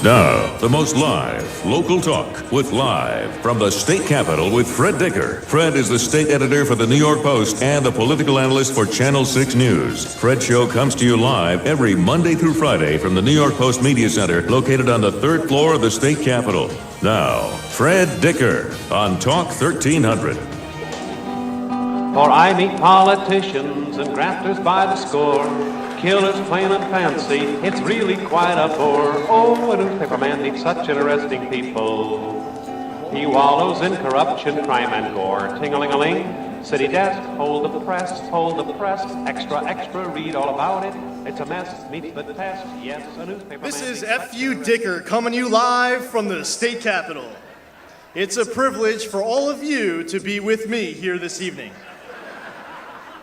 Now, the most live, local talk with Live from the state capitol with Fred Dicker. Fred is the state editor for the New York Post and the political analyst for Channel 6 News. Fred's show comes to you live every Monday through Friday from the New York Post Media Center located on the third floor of the state capitol. Now, Fred Dicker on Talk 1300. For I meet politicians and grafters by the score, killers plain and fancy, it's really quite a bore. Oh, a newspaper man needs such interesting people. He wallows in corruption, crime, and gore. Ting-a-ling-a-ling, city desk, hold the press, extra, extra, read all about it. It's a mess, meets the test, yes, a newspaper This man is needs F.U. Dicker coming to you live from the state capitol. It's a privilege for all of you to be with me here this evening.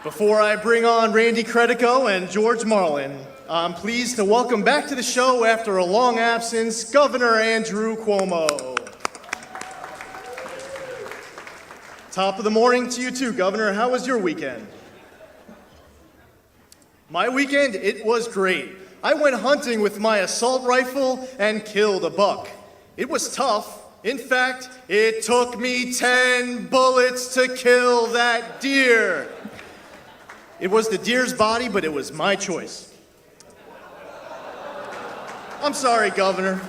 Before I bring on Randy Credico and George Marlin, I'm pleased to welcome back to the show after a long absence, Governor Andrew Cuomo. Top of the morning to you too, Governor. How was your weekend? My weekend, it was great. I went hunting with my assault rifle and killed a buck. It was tough. In fact, it took me 10 bullets to kill that deer. It was the deer's body, but it was my choice. I'm sorry, Governor,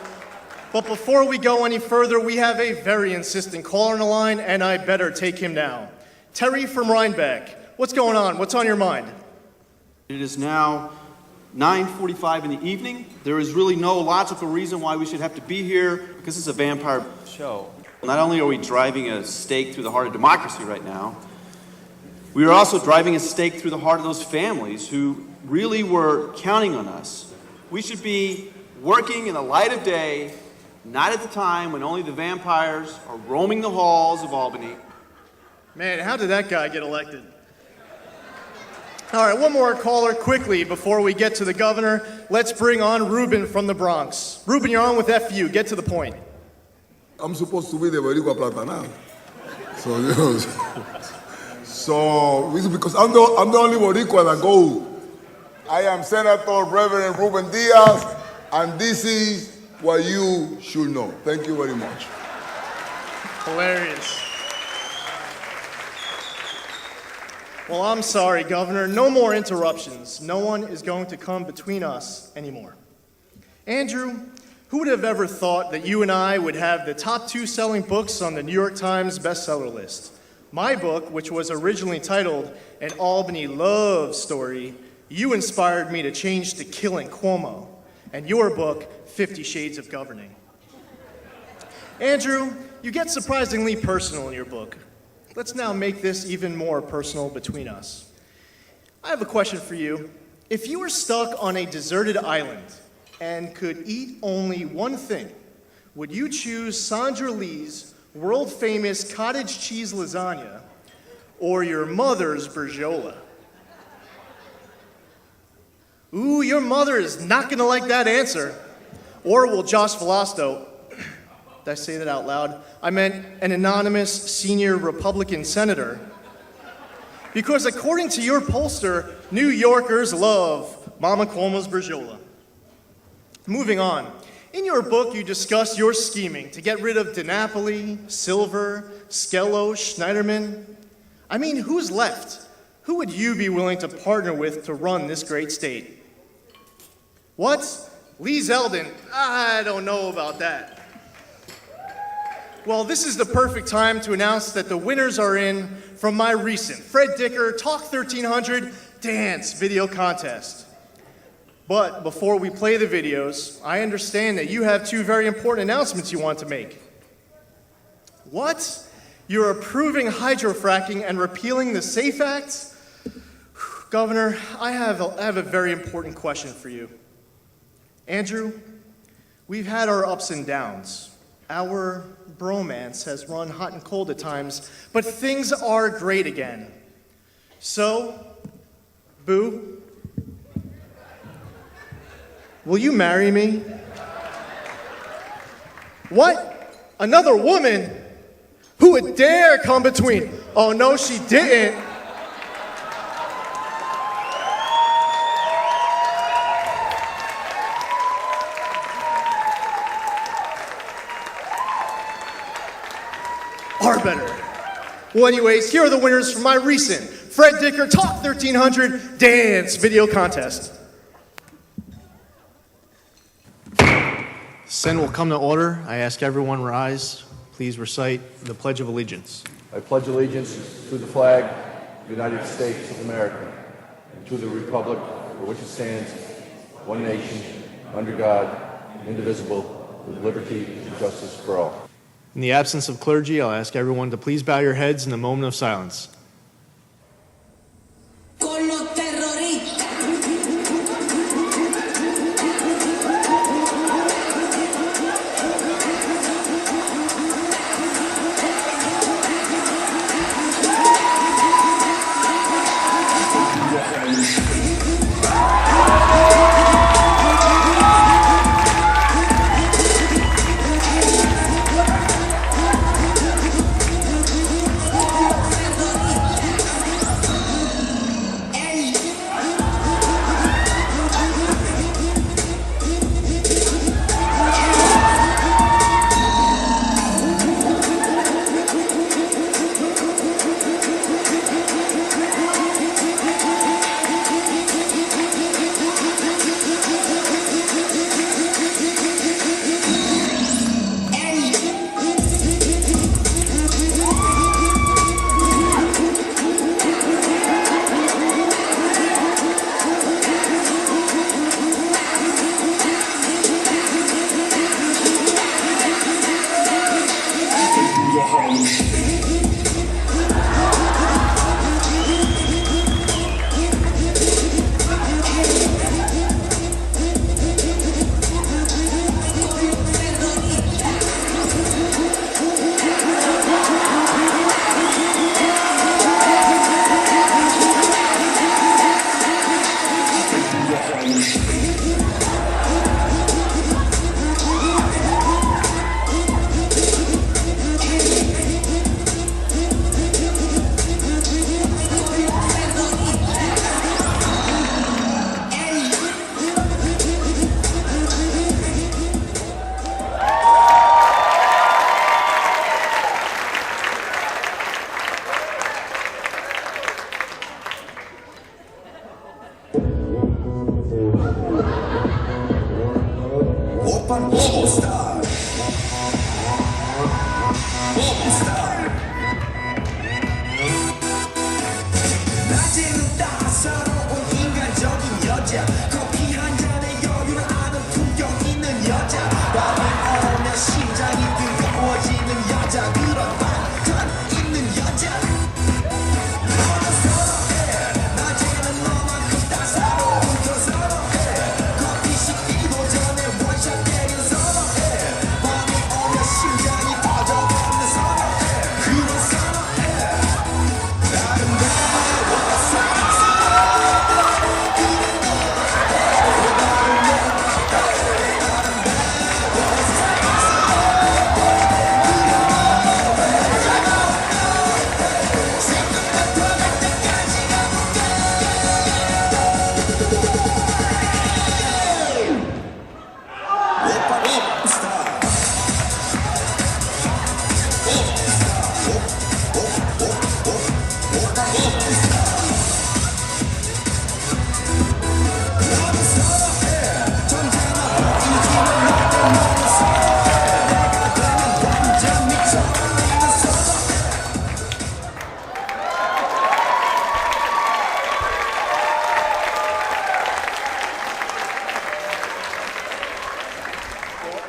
but before we go any further, we have a very insistent caller on the line, and I better take him now. Terry from Rhinebeck, what's going on? What's on your mind? It is now 9:45 in the evening. There is really no logical reason why we should have to be here, because it's a vampire show. Not only are we driving a stake through the heart of democracy right now, we are also driving a stake through the heart of those families who really were counting on us. We should be working in the light of day, not at the time when only the vampires are roaming the halls of Albany. Man, how did that guy get elected? All right, one more caller quickly before we get to the governor. Let's bring on Ruben from the Bronx. Ruben, you're on with FU. Get to the point. I'm supposed to be the Boricua Plata now. So, you know, so because I'm the only Boricua that goes. I am Senator Reverend Ruben Diaz, and this is what you should know. Thank you very much. Hilarious. Well, I'm sorry, Governor. No more interruptions. No one is going to come between us anymore. Andrew, who would have ever thought that you and I would have the top 2 selling books on the New York Times bestseller list? My book, which was originally titled An Albany Love Story, you inspired me to change to Killing Cuomo, and your book, 50 Shades of Governing. Andrew, you get surprisingly personal in your book. Let's now make this even more personal between us. I have a question for you. If you were stuck on a deserted island and could eat only one thing, would you choose Sandra Lee's world-famous cottage cheese lasagna or your mother's Bergiola? Ooh, your mother is not gonna like that answer. Or will Josh Velasco, did I say that out loud? I meant an anonymous senior Republican senator. Because according to your pollster, New Yorkers love Mama Cuomo's Bergiola. Moving on. In your book, you discuss your scheming to get rid of DiNapoli, Silver, Skello, Schneiderman. I mean, who's left? Who would you be willing to partner with to run this great state? What? Lee Zeldin? I don't know about that. Well, this is the perfect time to announce that the winners are in from my recent Fred Dicker Talk 1300 Dance Video Contest. But before we play the videos, I understand that you have 2 very important announcements you want to make. What? You're approving hydrofracking and repealing the SAFE Act? Governor, I have a very important question for you. Andrew, we've had our ups and downs. Our bromance has run hot and cold at times, but things are great again. So, Boo, will you marry me? What? Another woman? Who would dare come between? Oh, no, she didn't. are better. Well, anyways, here are the winners from my recent Fred Dicker Talk 1300 Dance Video Contest. Sen will come to order. I ask everyone rise. Please recite the Pledge of Allegiance. I pledge allegiance to the flag of the United States of America and to the republic for which it stands, one nation, under God, indivisible, with liberty and justice for all. In the absence of clergy, I'll ask everyone to please bow your heads in a moment of silence.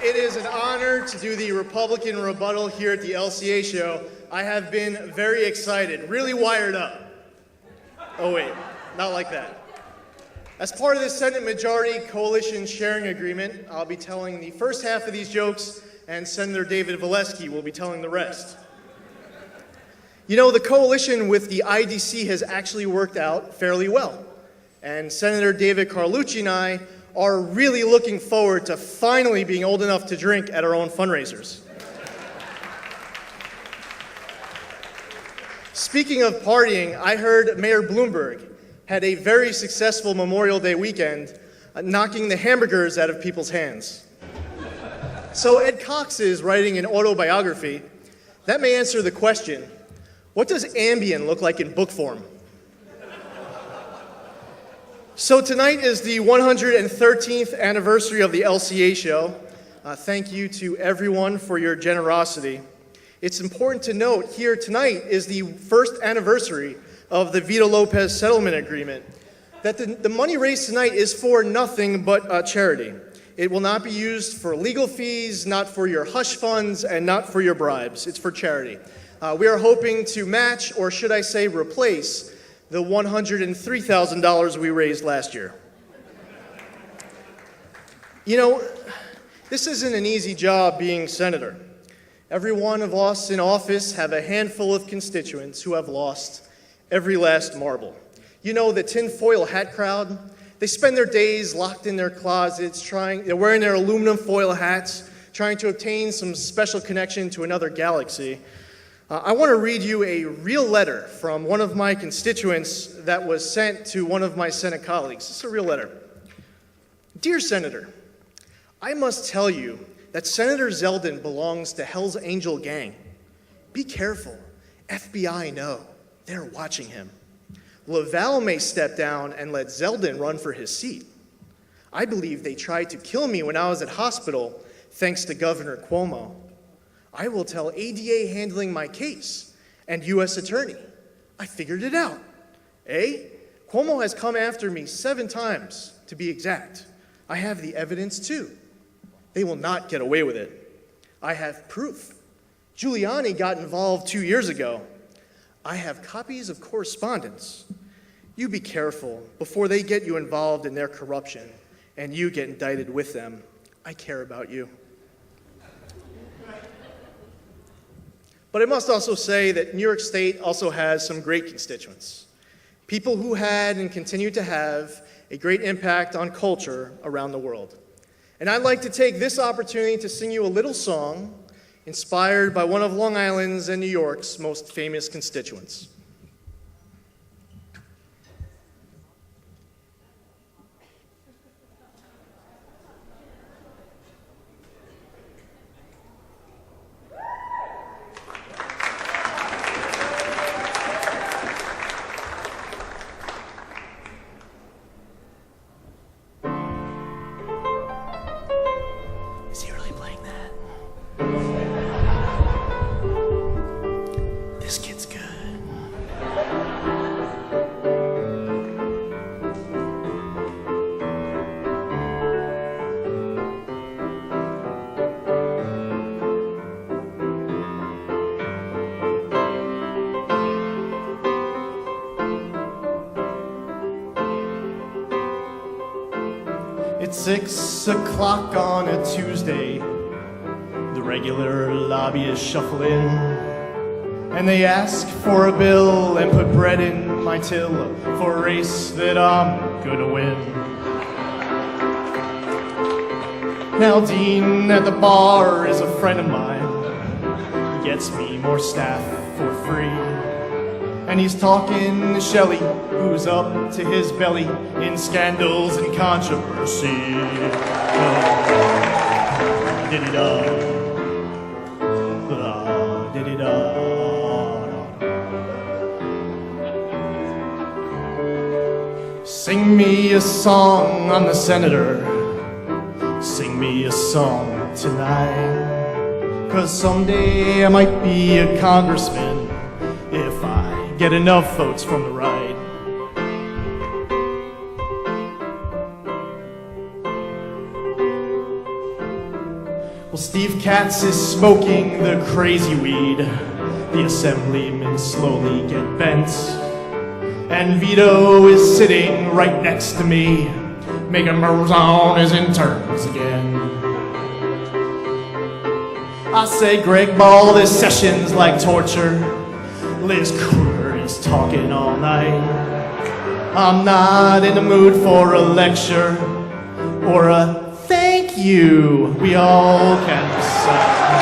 It is an honor to do the Republican rebuttal here at the LCA show. I have been very excited, really wired up. Oh wait, not like that. As part of the Senate Majority Coalition Sharing Agreement, I'll be telling the first half of these jokes, and Senator David Valesky will be telling the rest. You know, the coalition with the IDC has actually worked out fairly well, and Senator David Carlucci and I are really looking forward to finally being old enough to drink at our own fundraisers. Speaking of partying, I heard Mayor Bloomberg had a very successful Memorial Day weekend, knocking the hamburgers out of people's hands. So Ed Cox is writing an autobiography That may answer the question, what does Ambien look like in book form? So tonight is the 113th anniversary of the LCA show. Thank you to everyone for your generosity. It's important to note here tonight is the first anniversary of the Vito Lopez settlement agreement. That the money raised tonight is for nothing but charity. It will not be used for legal fees, not for your hush funds, and not for your bribes. It's for charity. We are hoping to match, or should I say replace, the $103,000 we raised last year. You know, this isn't an easy job being senator. Every one of us in office have a handful of constituents who have lost every last marble. You know, the tinfoil hat crowd? They spend their days locked in their closets, they're wearing their aluminum foil hats, trying to obtain some special connection to another galaxy. I want to read you a real letter from one of my constituents that was sent to one of my Senate colleagues. It's a real letter. Dear Senator, I must tell you that Senator Zeldin belongs to Hell's Angel gang. Be careful. FBI know. They're watching him. Laval may step down and let Zeldin run for his seat. I believe they tried to kill me when I was at hospital, thanks to Governor Cuomo. I will tell ADA handling my case and U.S. Attorney. I figured it out. Cuomo has come after me 7 times, to be exact. I have the evidence too. They will not get away with it. I have proof. Giuliani got involved 2 years ago. I have copies of correspondence. You be careful before they get you involved in their corruption and you get indicted with them. I care about you. But I must also say that New York State also has some great constituents. People who had and continue to have a great impact on culture around the world. And I'd like to take this opportunity to sing you a little song inspired by one of Long Island's and New York's most famous constituents. Is he really playing that? This kid's good. It's 6 o'clock on a Tuesday. The regular lobbyists shuffle in, and they ask for a bill and put bread in my till for a race that I'm gonna win. Now Dean at the bar is a friend of mine. He gets me more staff for free. And he's talking to Shelley, who's up to his belly in scandals and controversy. Sing me a song, I'm the senator. Sing me a song tonight. 'Cause someday I might be a congressman if I get enough votes from the right. Well, Steve Katz is smoking the crazy weed. The assemblymen slowly get bent. And Vito is sitting right next to me, making moves on his interns again. I say, Greg Ball, this session's like torture. Liz Kruger is talking all night. I'm not in the mood for a lecture or a thank you. We all can decide.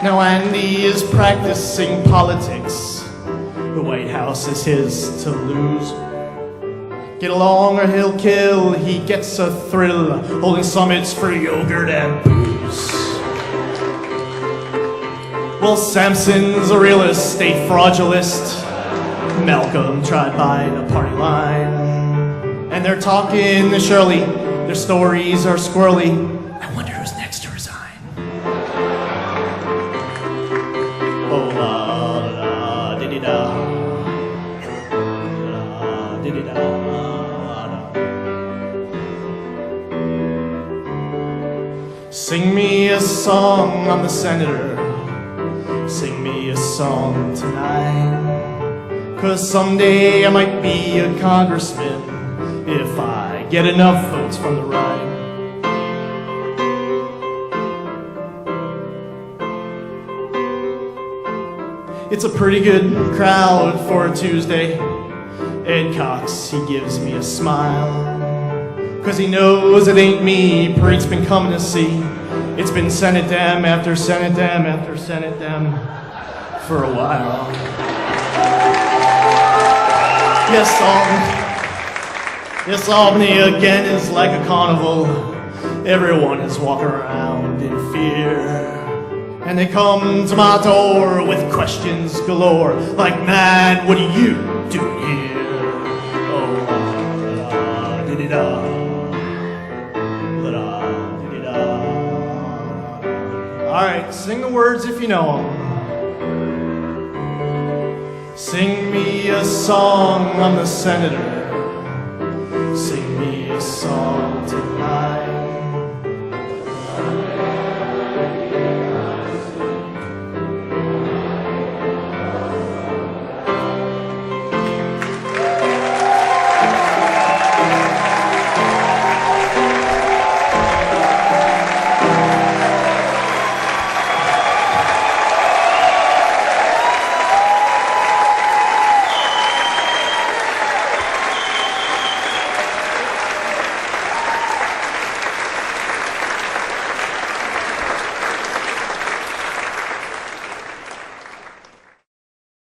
Now Andy is practicing politics. The White House is his to lose. Get along or he'll kill. He gets a thrill holding summits for yogurt and booze. Well, Samson's a real estate fraudulist. Malcolm tried buying a party line. And they're talking to Shirley. Their stories are squirrely. I wonder who's next to resign. Oh, la, la, diddy-da. La, diddy-da. Sing me a song, I'm the senator. Sing me a song tonight. 'Cause someday I might be a congressman if I get enough votes from the right. It's a pretty good crowd for a Tuesday. Ed Cox, he gives me a smile. 'Cause he knows it ain't me Parade's been coming to see. It's been Senate Dem after Senate Dem after Senate Dem for a while. Yes, Albany again is like a carnival. Everyone is walking around in fear. And they come to my door with questions galore. Like, man, what are you doing here? Oh, la, diddy-da. Alright, sing the words if you know them. Sing me a song, I'm the senator. Sing me a song tonight.